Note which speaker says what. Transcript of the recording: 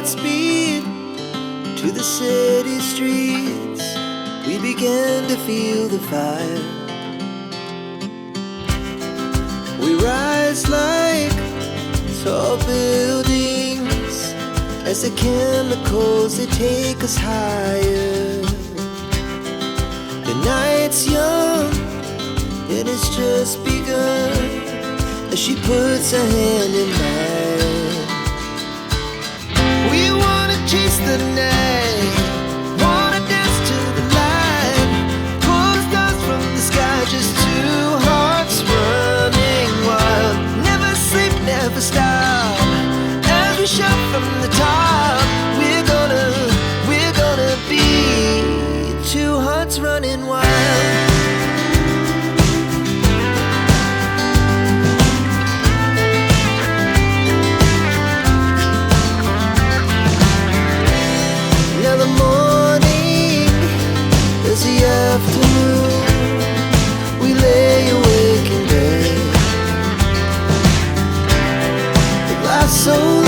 Speaker 1: at speed to the city streets. We began to feel the fire. We rise like tall buildings as the chemicals, they take us higher. The night's young, it has just begun, as she puts her hand in mine. We wanna chase the night, wanna dance to the light, pull the stars from the sky, just two hearts running wild. Never sleep, never stop, as we shout from the top. We're gonna be two hearts running wild. Now the morning is the afternoon. We lay awake in bed, the glass so